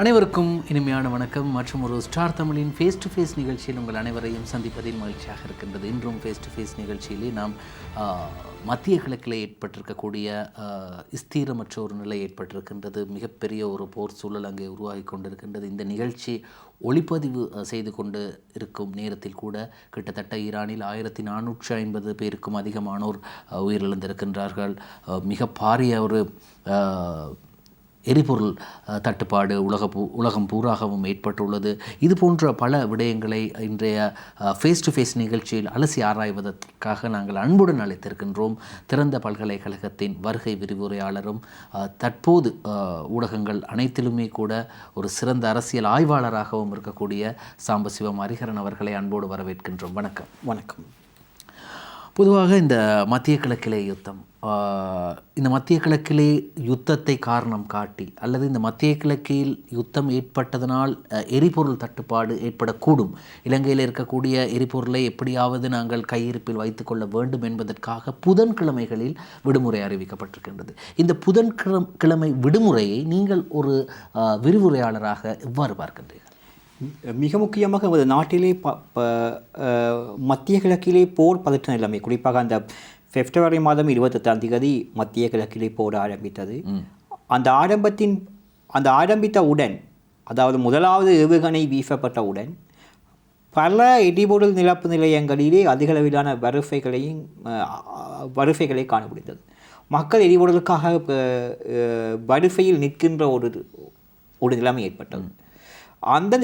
அனைவருக்கும் இனிமையான வணக்கம். மற்றும் ஒரு ஸ்டார் தமிழின் ஃபேஸ் டு ஃபேஸ் நிகழ்ச்சியில் உங்கள் அனைவரையும் சந்திப்பதில் மகிழ்ச்சியாக இருக்கின்றது. இன்றும் ஃபேஸ் டு ஃபேஸ் நிகழ்ச்சியிலே நாம் மத்திய கிழக்கில் ஏற்பட்டிருக்கக்கூடிய ஸ்திரமற்ற ஒரு நிலை ஏற்பட்டிருக்கின்றது. மிகப்பெரிய ஒரு போர் சூழல் அங்கே உருவாகி கொண்டிருக்கின்றது. இந்த நிகழ்ச்சி ஒளிப்பதிவு செய்து கொண்டு இருக்கும் நேரத்தில் கூட கிட்டத்தட்ட ஈரானில் 1450 பேருக்கும் அதிகமானோர் உயிரிழந்திருக்கின்றார்கள். மிக பாரிய ஒரு எரிபொருள் தட்டுப்பாடு உலகம் பூராகவும் ஏற்பட்டுள்ளது. இது போன்ற பல விடயங்களை இன்றைய ஃபேஸ் டு ஃபேஸ் நிகழ்ச்சியில் அலசி ஆராய்வதற்காக நாங்கள் அன்புடன் அழைத்திருக்கின்றோம். திறந்த பல்கலைக்கழகத்தின் வருகை விரிவுரையாளரும் தற்போது ஊடகங்கள் அனைத்திலுமே கூட ஒரு சிறந்த அரசியல் ஆய்வாளராகவும் இருக்கக்கூடிய சாம்பசிவம் ஹரிஹரன் அவர்களை அன்போடு வரவேற்கின்றோம். வணக்கம். வணக்கம். பொதுவாக இந்த மத்திய கிழக்கிலே யுத்தம், இந்த மத்திய கிழக்கிலே யுத்தத்தை காரணம் காட்டி அல்லது இந்த மத்திய கிழக்கில் யுத்தம் ஏற்பட்டதனால் எரிபொருள் தட்டுப்பாடு ஏற்படக்கூடும், இலங்கையில் இருக்கக்கூடிய எரிபொருளை எப்படியாவது நாங்கள் கையிருப்பில் வைத்துக்கொள்ள வேண்டும் என்பதற்காக புதன்கிழமைகளில் விடுமுறை அறிவிக்கப்பட்டிருக்கின்றது. இந்த புதன்கிழமை விடுமுறையை நீங்கள் ஒரு விரிவுரையாளராக எவ்வாறு பார்க்கின்றீர்கள்? மிக முக்கியமாக நமது நாட்டிலே மத்திய கிழக்கிலே போர் பதற்ற நிலைமை, குறிப்பாக அந்த பிப்ரவரி மாதம் 28ஆம் தேதி மத்திய கிழக்கிலே போர் ஆரம்பித்தது. அந்த ஆரம்பித்தவுடன், அதாவது முதலாவது ஏவுகணை வீசப்பட்டவுடன் பல எரிபொருள் நிரப்பு நிலையங்களிலே அதிகளவிலான வரிசைகளை காண முடிந்தது. மக்கள் எரிபொருளுக்காக வரிசையில் நிற்கின்ற ஒரு நிலைமை ஏற்பட்டது. அந்த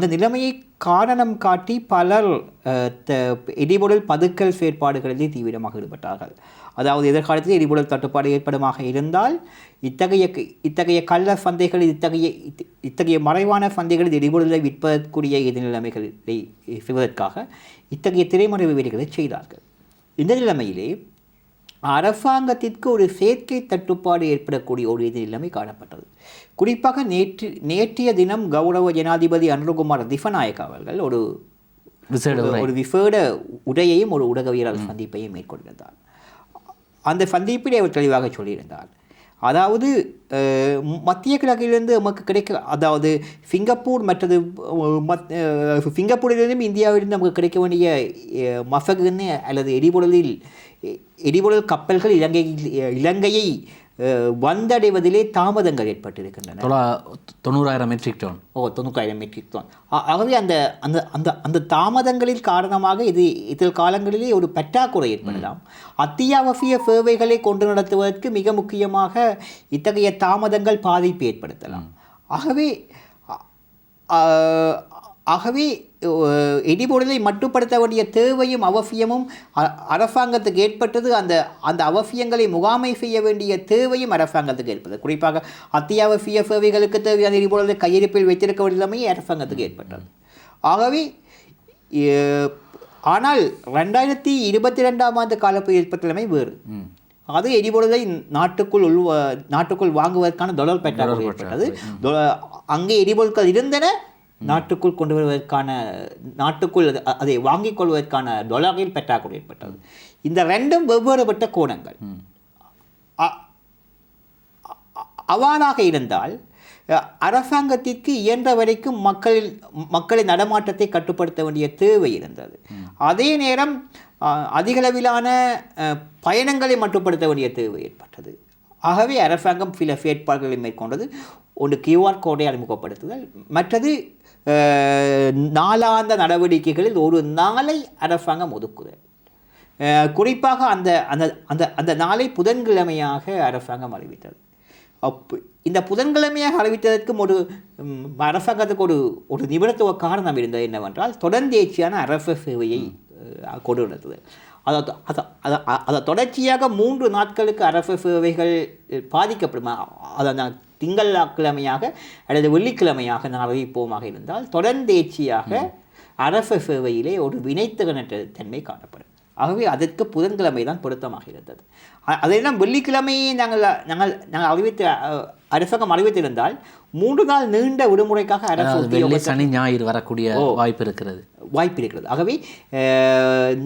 நிலைமையை காரணம் காட்டி பலர் எரிபொருள் பதுக்கல் செயற்பாடுகளிலே தீவிரமாக ஈடுபட்டார்கள். அதாவது எதிர்காலத்தில் எரிபொருள் தட்டுப்பாடு ஏற்படுமாக இருந்தால் இத்தகைய கள்ள சந்தைகளில் இத்தகைய மறைவான சந்தைகளில் எரிபொருளை விற்பதற்குரிய நிலைமைகளை செய்வதற்காக இத்தகைய திரைமறைவு வேலைகளை செய்தார்கள். இந்த நிலைமையிலே அரசாங்கத்திற்கு ஒரு செயற்கை தட்டுப்பாடு ஏற்படக்கூடிய ஒரு நிலைமை காணப்பட்டது. குறிப்பாக நேற்றைய தினம் கௌரவ ஜனாதிபதி அனுரகுமார் திசாநாயக்க அவர்கள் ஒரு விசேட உரையையும் ஒரு ஊடகவியலாளர் சந்திப்பையும் மேற்கொண்டிருந்தார். அந்த சந்திப்பில் அவர் தெளிவாக சொல்லியிருந்தார், அதாவது மத்திய கிழக்கிலிருந்து நமக்கு அதாவது சிங்கப்பூர் மற்றது சிங்கப்பூரிலிருந்தும் இந்தியாவிலிருந்து நமக்கு கிடைக்க வேண்டிய மசகுன்னு அல்லது எரிபொருள் கப்பல்கள் இலங்கையை வந்தடைவதிலே தாமதங்கள் ஏற்பட்டிருக்கின்றன. 90,000 மெட்ரிக் டன். 90,000 metric ton. ஆகவே அந்த தாமதங்களின் காரணமாக இதில் காலங்களிலே ஒரு பற்றாக்குறை ஏற்படலாம். அத்தியாவசிய சேவைகளை கொண்டு நடத்துவதற்கு மிக முக்கியமாக இத்தகைய தாமதங்கள் பாதிப்பு ஏற்படுத்தலாம். ஆகவே எரிபொருளை மட்டுப்படுத்த வேண்டிய தேவையும் அவசியமும் அரசாங்கத்துக்கு ஏற்பட்டது. அந்த அவசியங்களை முகாமை செய்ய வேண்டிய தேவையும் அரசாங்கத்துக்கு ஏற்பட்டது. குறிப்பாக அத்தியாவசிய சேவைகளுக்கு தேவையான எரிபொருளை கையிருப்பில் வைத்திருக்க வேண்டியமை அரசாங்கத்துக்கு ஏற்பட்டது. ஆகவே ஆனால் 2022ஆம் ஆண்டு காலப்பகுதி ஏற்பட்ட நிலைமை வேறு. அது எரிபொருளை நாட்டுக்குள் வாங்குவதற்கான டொலர் பற்றாக்குறை ஏற்பட்டது. அங்கே எரிபொருட்கள் இருந்தன, நாட்டுக்குள் கொண்டு வருவதற்கான அதை வாங்கிக் கொள்வதற்கான டொலரில் பற்றாக்குறை ஏற்பட்டது. இந்த ரெண்டும் வெவ்வேறுபட்ட கோணங்கள். அவ்வாறாக இருந்தால் அரசாங்கத்திற்கு இயன்ற வரைக்கும் மக்களின் நடமாட்டத்தை கட்டுப்படுத்த வேண்டிய தேவை இருந்தது. அதே நேரம் அதிகளவிலான பயணங்களை மட்டுப்படுத்த வேண்டிய தேவை ஏற்பட்டது. ஆகவே அரசாங்கம் சில செயற்பாடுகளை மேற்கொண்டது. ஒன்று QR கோடை அறிமுகப்படுத்துதல், மற்றது நாளாந்த நடவடிக்கைகளில் ஒரு நாளை அரசாங்கம் ஒதுக்குதல். குறிப்பாக அந்த நாளை புதன்கிழமையாக அரசாங்கம் அறிவித்தது. இந்த புதன்கிழமையாக அறிவித்ததற்கும் அரசாங்கத்துக்கு ஒரு நிபுணத்துவ காரணம் இருந்தது. என்னவென்றால் தொடர்ந்தேர்ச்சியான அரசு சேவையை கொண்டு நடத்துதல். அதை தொடர்ச்சியாக 3 நாட்களுக்கு அரசு சேவைகள் பாதிக்கப்படும். அதை திங்கட்கிழமையாக அல்லது வெள்ளிக்கிழமையாக நான் அறிவிப்போமாக இருந்தால் தொடர்ந்தேர்ச்சியாக அரசு சேவையிலே ஒரு வினைத்திறனற்ற தன்மை காணப்படும். ஆகவே அதற்கு புதன்கிழமை தான் பொருத்தமாக இருந்தது. அதையெல்லாம் வெள்ளிக்கிழமையை நாங்கள் அரசாங்கம் அறிவித்திருந்தால் 3 நாள் நீண்ட விடுமுறைக்காக அரசு சனி ஞாயிறு வரக்கூடிய வாய்ப்பு இருக்கிறது. ஆகவே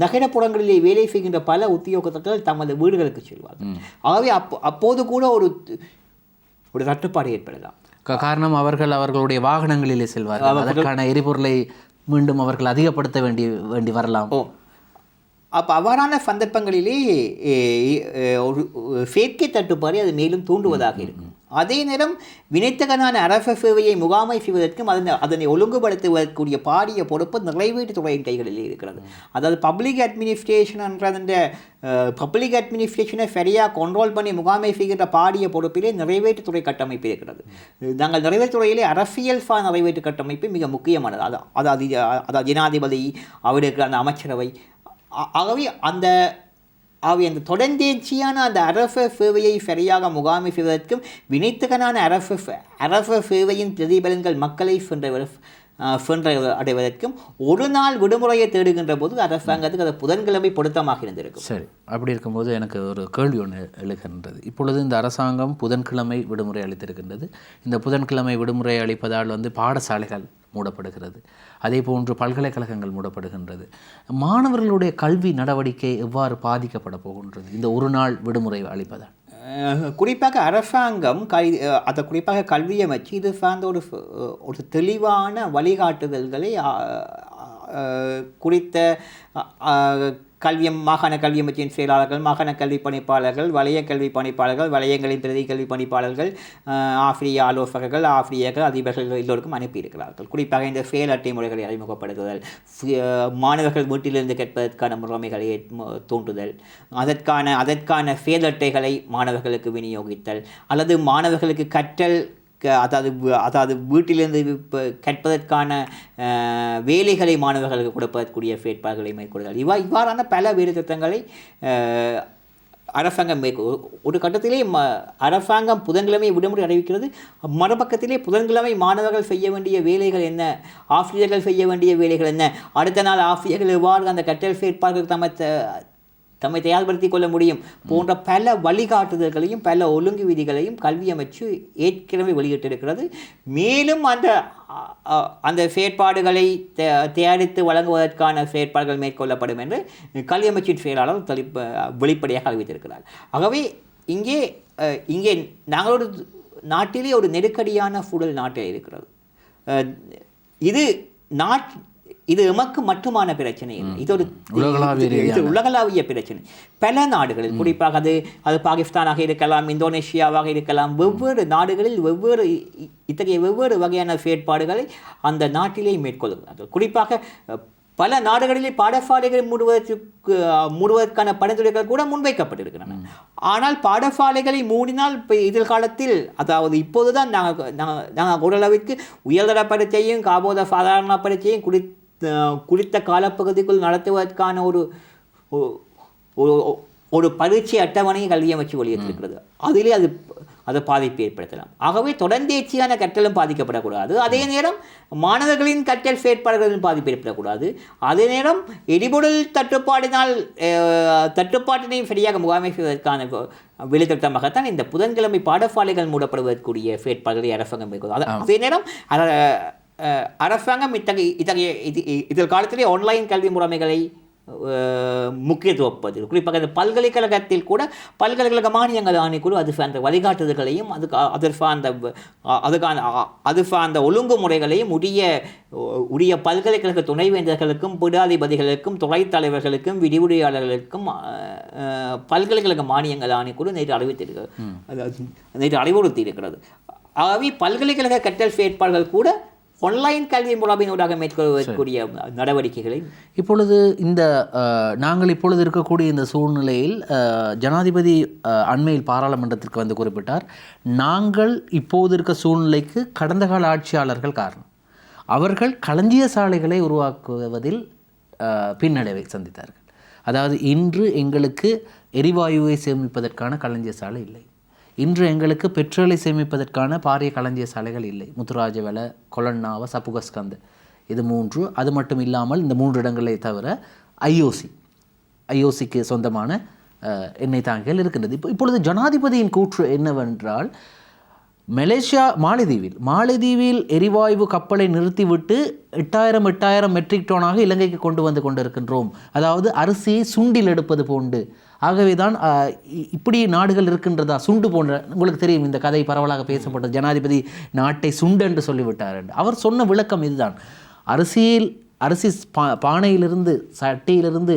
நகரப்புறங்களிலே வேலை செய்கின்ற பல உத்தியோகத்தர்கள் தமது வீடுகளுக்கு செல்வார்கள். ஆகவே அப்போது கூட ஒரு தட்டுப்பாடு ஏற்படலாம். காரணம் அவர்களுடைய வாகனங்களிலே செல்வார்கள், அதற்கான எரிபொருளை மீண்டும் அவர்கள் அதிகப்படுத்த வேண்டி வரலாம். அப்போ அவ்வாறான சந்தர்ப்பங்களிலே ஒரு சேர்க்கை தட்டுப்பாடு அது மேலும் தூண்டுவதாக இருக்கும். அதே நேரம் வினைத்தகனான அரச சேவையை முகாமை செய்வதற்கும் அதனை ஒழுங்குபடுத்துவதற்குரிய பாரிய பொறுப்பு நிறைவேற்று துறையின் கைகளில் இருக்கிறது. அதாவது பப்ளிக் அட்மினிஸ்ட்ரேஷன்ன்ற பப்ளிக் அட்மினிஸ்ட்ரேஷனை சரியாக கண்ட்ரோல் பண்ணி முகாமை செய்கின்ற பாரிய பொறுப்பிலே நிறைவேற்றுத்துறை கட்டமைப்பு இருக்கிறது. நாங்கள் நிறைவேற்றுத்துறையிலே அரசியல் சார் நிறைவேற்று கட்டமைப்பு மிக முக்கியமானது. அதாவது ஜனாதிபதி, அவருக்கு அந்த அமைச்சரவை. ஆகவே அந்த தொடர்ந்தேர்ச்சியான அந்த அரச சேவையை சரியாக முகாமை செய்வதற்கும் வினைத்தகனான அரச சேவையின் பிரதிபலன்கள் மக்களை அடைவதற்கும் ஒரு நாள் விடுமுறையை தேடுகின்ற போது அரசாங்கத்துக்கு அது புதன்கிழமை பொருத்தமாக இருந்திருக்கும். சரி, அப்படி இருக்கும்போது எனக்கு ஒரு கேள்வி ஒன்று எழுகின்றது. இப்பொழுது இந்த அரசாங்கம் புதன்கிழமை விடுமுறை அளித்திருக்கின்றது. இந்த புதன்கிழமை விடுமுறை அளிப்பதால் பாடசாலைகள் மூடப்படுகிறது, அதே போன்று பல்கலைக்கழகங்கள் மூடப்படுகின்றது. மாணவர்களுடைய கல்வி நடவடிக்கை எவ்வாறு பாதிக்கப்பட போகின்றது இந்த ஒரு நாள் விடுமுறை அளிப்பதால்? குறிப்பாக அரசாங்கம் அதை குறிப்பாக கல்வி அமைச்சு இது சார்ந்த ஒரு தெளிவான வழிகாட்டுதல்களை குறித்த மாகாண கல்வி அமைச்சின் செயலாளர்கள், மாகாண கல்வி பணிப்பாளர்கள், வலய கல்வி பணிப்பாளர்கள், வலயங்களின் பிரதி கல்வி பணிப்பாளர்கள், ஆசிரிய ஆலோசகர்கள், ஆசிரியர்கள், அதிபர்கள் எல்லோருக்கும் அனுப்பியிருக்கிறார்கள். குறிப்பாக இந்த செயல் அட்டை முறைகளை அறிமுகப்படுத்துதல், மாணவர்கள் வீட்டிலிருந்து கேட்பதற்கான முறைமைகளை தூண்டுதல், அதற்கான செயல் அட்டைகளை மாணவர்களுக்கு விநியோகித்தல், அல்லது மாணவர்களுக்கு கற்றல் அதாவது வீட்டிலிருந்து கற்பதற்கான வேலைகளை மாணவர்களுக்கு கொடுப்பதற்குரிய செயற்பாடுகளை மேற்கொள்ளுதல், இவ்வாறான பல வேறு திட்டங்களை அரசாங்கம் ஒரு கட்டத்திலே அரசாங்கம் புதன்கிழமை விடுமுறை அறிவிக்கிறது. மறுபக்கத்திலே புதன்கிழமை மாணவர்கள் செய்ய வேண்டிய வேலைகள் என்ன, ஆசிரியர்கள் செய்ய வேண்டிய வேலைகள் என்ன, அடுத்த நாள் ஆசிரியர்கள் எவ்வாறு அந்த கற்றல் செயற்பாடுகள் தம்மை தயார்படுத்திக் கொள்ள முடியும் போன்ற பல வழிகாட்டுதல்களையும் பல ஒழுங்கு விதிகளையும் கல்வி அமைச்சு ஏற்கனவே வெளியிட்டிருக்கிறது. மேலும் அந்த செயற்பாடுகளை தயாரித்து வழங்குவதற்கான செயற்பாடுகள் மேற்கொள்ளப்படும் என்று கல்வி அமைச்சின் செயலாளர் வெளிப்படையாக அறிவித்திருக்கிறார். ஆகவே இங்கே நாங்களோட நாட்டிலே ஒரு நெருக்கடியான சூழல் நாட்டில் இருக்கிறது. இது எமக்கு மட்டுமான பிரச்சனை இல்லை, இது ஒரு உலகளாவிய பிரச்சனை. பல நாடுகளில், குறிப்பாக அது பாகிஸ்தானாக இருக்கலாம், இந்தோனேஷியாவாக இருக்கலாம், வெவ்வேறு நாடுகளில் வெவ்வேறு வகையான செயற்பாடுகளை அந்த நாட்டிலே மேற்கொள்கிறார்கள். குறிப்பாக பல நாடுகளிலே பாடசாலைகளை மூடுவதற்கான பரிந்துரைகள் கூட முன்வைக்கப்பட்டிருக்கின்றன. ஆனால் பாடசாலைகளை மூடினால் எதிர்காலத்தில், அதாவது இப்போதுதான் நாங்கள் ஓரளவிற்கு உயர்தர பரீட்சையும் காபோத சாதாரண பரீட்சையும் குறித்த காலப்பகுதிக்குள் நடத்துவதற்கான ஒரு பரீட்சை அட்டவணையை கல்வி அமைச்சு வெளியிட்டிருக்கிறது. அதிலே அது பாதிப்பு ஏற்படுத்தலாம். ஆகவே தொடர்ந்தேர்ச்சியான கற்றலும் பாதிக்கப்படக்கூடாது, அதே நேரம் மாணவர்களின் கற்றல் செயற்பாடுகளின் பாதிப்பு ஏற்படக்கூடாது, அதே நேரம் எரிபொருள் தட்டுப்பாட்டினையும் சரியாக முகாமை செய்வதற்கான வெளித்திட்டமாகத்தான் இந்த புதன்கிழமை பாடசாலைகள் மூடப்படுவதற்குரிய செயற்பாடுகளை அரசாங்கம் மேற்கொள்ளும். அதே நேரம் அரசாங்கம் இத்தகைய காலத்திலே ஆன்லைன் கல்வி முறைமைகளை முக்கியத்துவப்படுது. குறிப்பாக இந்த பல்கலைக்கழகத்தில் கூட பல்கலைக்கழக மானியங்கள் ஆணைக்குழு அது சார்ந்த வழிகாட்டுதல்களையும் அது சார்ந்த ஒழுங்குமுறைகளையும் உரிய பல்கலைக்கழக துணைவேந்தர்களுக்கும் பீடாதிபதிகளுக்கும் துறைத் தலைவர்களுக்கும் விரிவுரையாளர்களுக்கும் பல்கலைக்கழக மானியங்கள் ஆணைக்குழு நேற்று அறிவுறுத்தியிருக்கிறது. ஆகவே பல்கலைக்கழக கற்றல் செயற்பாடுகள் கூட ஆன்லைன் கல்வி முறையினூடாக மேற்கொள்ளக்கூடிய நடவடிக்கைகளை இப்பொழுது நாங்கள் இப்பொழுது இருக்கக்கூடிய இந்த சூழ்நிலையில் ஜனாதிபதி அண்மையில் பாராளுமன்றத்திற்கு வந்து குறிப்பிட்டார், நாங்கள் இப்போது இருக்க சூழ்நிலைக்கு கடந்த கால ஆட்சியாளர்கள் காரணம், அவர்கள் களஞ்சிய சாலைகளை உருவாக்குவதில் பின்னடைவை சந்தித்தார்கள். அதாவது இன்று எங்களுக்கு எரிவாயுவை சேமிப்பதற்கான களஞ்சிய சாலை இல்லை, இன்று எங்களுக்கு பெட்ரோலை சேமிப்பதற்கான பாரிய களஞ்சிய சாலைகள் இல்லை. முத்துராஜவெல, கொலன்னாவ, சப்புகஸ்கந்த, இது 3. அது மட்டும் இல்லாமல் இந்த 3 இடங்களை தவிர ஐஓசிக்கு சொந்தமான எண்ணெய் தாங்கிகள் இருக்கின்றது. இப்பொழுது ஜனாதிபதியின் கூற்று என்னவென்றால், மாலைதீவில் எரிவாயு கப்பலை நிறுத்திவிட்டு 8000 மெட்ரிக் டோனாக இலங்கைக்கு கொண்டு வந்து கொண்டிருக்கின்றோம், அதாவது அரிசியை சுண்டில் எடுப்பது போன்று ஆகவே தான் இப்படி நாடுகள் இருக்கின்றதா, சுண்டு போன்ற, உங்களுக்கு தெரியும் இந்த கதை பரவலாக பேசப்பட்டது, ஜனாதிபதி நாட்டை சுண்டு என்று சொல்லிவிட்டார் என்று. அவர் சொன்ன விளக்கம் இதுதான், அரிசி பானையிலிருந்து சட்டியிலிருந்து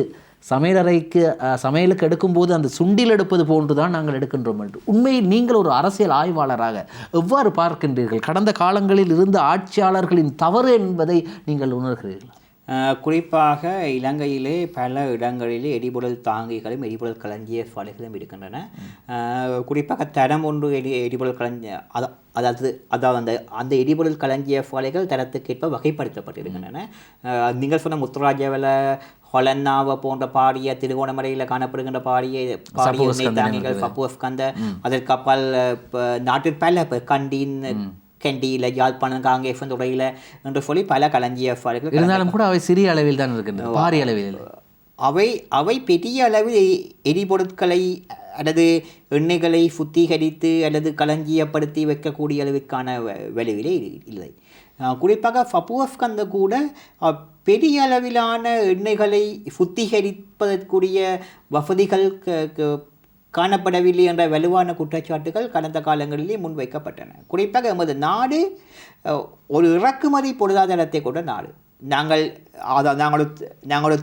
சமையலுக்கு எடுக்கும்போது அந்த சுண்டில் எடுப்பது போன்று தான் நாங்கள் எடுக்கின்றோம் என்று. உண்மையில் நீங்கள் ஒரு அரசியல் ஆய்வாளராக எவ்வாறு பார்க்கின்றீர்கள்? கடந்த காலங்களில் இருந்த ஆட்சியாளர்களின் தவறு என்பதை நீங்கள் உணர்கிறீர்கள்? குறிப்பாக இலங்கையிலே பல இடங்களிலே எரிபொருள் தாங்கிகளும் எரிபொருள் களஞ்சிய சாலைகளும் இருக்கின்றன. குறிப்பாக தரம் ஒன்று எரிபொருள் அதாவது அந்த எரிபொருள் களஞ்சிய சாலைகள் தரத்துக்கேற்ப வகைப்படுத்தப்பட்டிருக்கின்றன. நீங்கள் சொன்ன முத்துராஜவல, ஹொலன்னாவ போன்ற பாரிய, திருகோணமலையில் காணப்படுகின்ற பாரிய எண்ணெய் தாங்கிகள், பப்புவஸ்கந்த, அதற்கு அப்பால் நாட்டில் பல கண்டின், கண்டியில், யாழ்ப்பாணம், காங்கேசன் துறையில் என்று சொல்லி பல களஞ்சிய சாலைகள் இருந்தாலும் கூட அவை சிறிய அளவில் தான் இருக்கின்றன, பாரிய அளவில். அவை பெரிய அளவில் எரிபொருட்களை அல்லது எண்ணெய்களை சுத்திகரித்து அல்லது களஞ்சியப்படுத்தி வைக்கக்கூடிய அளவுக்கான விளைவிலே இல்லை. குறிப்பாக பப்புவஸ்கந்த கூட பெரிய அளவிலான எண்ணெய்களை சுத்திகரிப்பதற்குரிய வசதிகள் காணப்படவில்லை என்ற வலுவான குற்றச்சாட்டுகள் கடந்த காலங்களிலே முன்வைக்கப்பட்டன. குறிப்பாக எமது நாடு ஒரு இறக்குமதி பொருளாதாரத்தை கொண்ட நாடு. நாங்கள்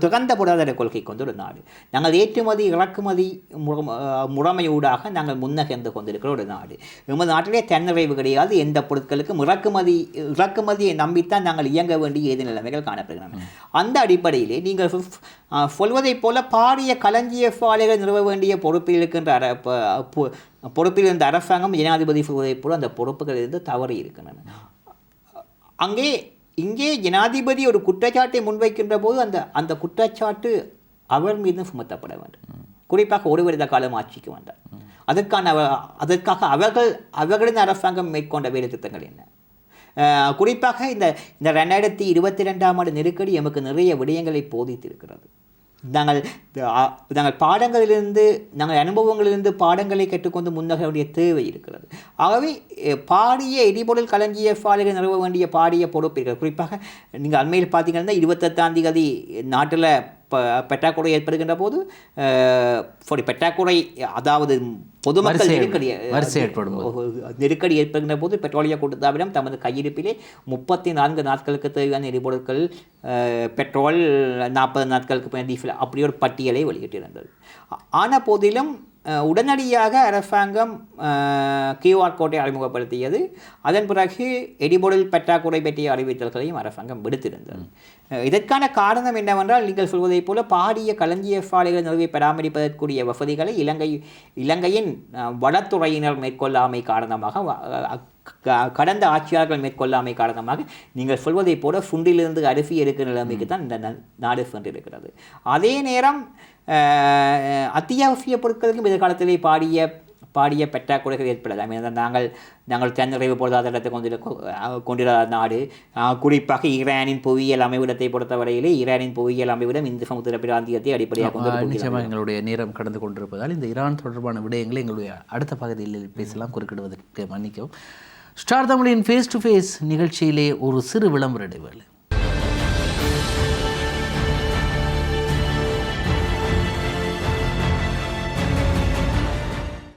திறந்த பொருளாதார கொள்கை கொண்ட ஒரு நாடு. நாங்கள் ஏற்றுமதி இறக்குமதி முறைமையூடாக நாங்கள் முன்னகர்ந்து கொண்டிருக்கிற ஒரு நாடு. எமது நாட்டிலே தன்னிறைவு கிடையாது. எந்த பொருட்களுக்கும் இறக்குமதியை நம்பித்தான் நாங்கள் இயங்க வேண்டிய ஏது நிலைமைகள் காணப்படுகின்றன. அந்த அடிப்படையிலே நீங்கள் சொல்வதைப் போல பாரிய களஞ்சிய சாலைகள் நிறுவ வேண்டிய பொறுப்பில் இருந்த அரசாங்கம், ஜனாதிபதி சொல்வதைப் போல அந்த பொறுப்புகளிலிருந்து தவறி இருக்கின்றன. இங்கே ஜனாதிபதி ஒரு குற்றச்சாட்டை முன்வைக்கின்ற போது அந்த குற்றச்சாட்டு அவர் மீதும் சுமத்தப்பட வேண்டும். குறிப்பாக ஒரு வருட காலம் ஆட்சிக்கு வந்தார். அதற்காக அவர்களின் அரசாங்கம் மேற்கொண்ட வேலை திட்டங்கள் என்ன? குறிப்பாக இந்த 2022ஆம் ஆண்டு நெருக்கடி எமக்கு நிறைய விடயங்களை போதித்திருக்கிறது. நாங்கள் பாடங்களிலிருந்து, நாங்கள் அனுபவங்களிலிருந்து பாடங்களை கற்றுக்கொண்டு முன்னேற தேவை இருக்கிறது. ஆகவே பாரிய எரிபொருள் களஞ்சிய சாலைகள் நிறுவ வேண்டிய பாரிய பொறுப்பு இருக்கிறது. குறிப்பாக நீங்கள் அண்மையில் பார்த்தீங்கன்னா 28ஆம் தேதி நாட்டில் பெட்டாக்குறை ஏற்படுகின்ற போது பெட்டாக்குறை, அதாவது பொதுமக்கள் நெருக்கடி ஏற்படுகின்ற போது பெட்ரோலிய கூட்டுத்தாபனம் தமது கையிருப்பிலே 34 நாட்களுக்கு தேவையான எரிபொருட்கள், பெட்ரோல் 40 நாட்களுக்கு டீசல், அப்படி ஒரு பட்டியலை வெளியிட்டிருந்தது. ஆன போதிலும் உடனடியாக அரசாங்கம் QR கோட்டை அறிமுகப்படுத்தியது. அதன் பிறகு எரிபொருள் பற்றாக்குறை பற்றிய அறிவித்தல்களையும் அரசாங்கம் விடுத்திருந்தது. இதற்கான காரணம் என்னவென்றால், நீங்கள் சொல்வதைப் போல பாரிய களஞ்சிய சாலைகள் நிறுவி பராமரிப்பதற்குரிய வசதிகளை இலங்கையின் வனத்துறையினர் மேற்கொள்ளாமை காரணமாக, கடந்த ஆட்சியாளர்கள் மேற்கொள்ளாமை காரணமாக, நீங்கள் சொல்வதைப் போல சுண்டிலிருந்து அரிசி எடுக்கிற நிலைமைக்கு தான் இந்த நாடு சென்றிருக்கிறது. அதே நேரம் அத்தியாவசிய பொருட்களுக்கும் எதிர்காலத்திலே பாரிய பற்றாக்குறைகள் ஏற்படாது. நாங்கள் தன்னிறைவு பொருளாதாரத்தை கொண்டிருந்த நாடு. குறிப்பாக ஈரானின் புவியியல் அமைவிடத்தை பொறுத்தவரையிலே ஈரானின் புவியியல் அமைவிடம் இந்து சமுத்திர பிராந்தியத்தை அடிப்படையாக கொண்டு. நிச்சயமாக எங்களுடைய நேரம் கடந்து கொண்டிருப்பதால் இந்த ஈரான் தொடர்பான விடயங்களை எங்களுடைய அடுத்த பகுதியில் பேசலாம். குறுக்கிடுவதற்கு மன்னிக்கவும். ஸ்டார் தமிழின் ஃபேஸ் டு ஃபேஸ் நிகழ்ச்சியிலே ஒரு சிறு விளம்பர இடைவேளை.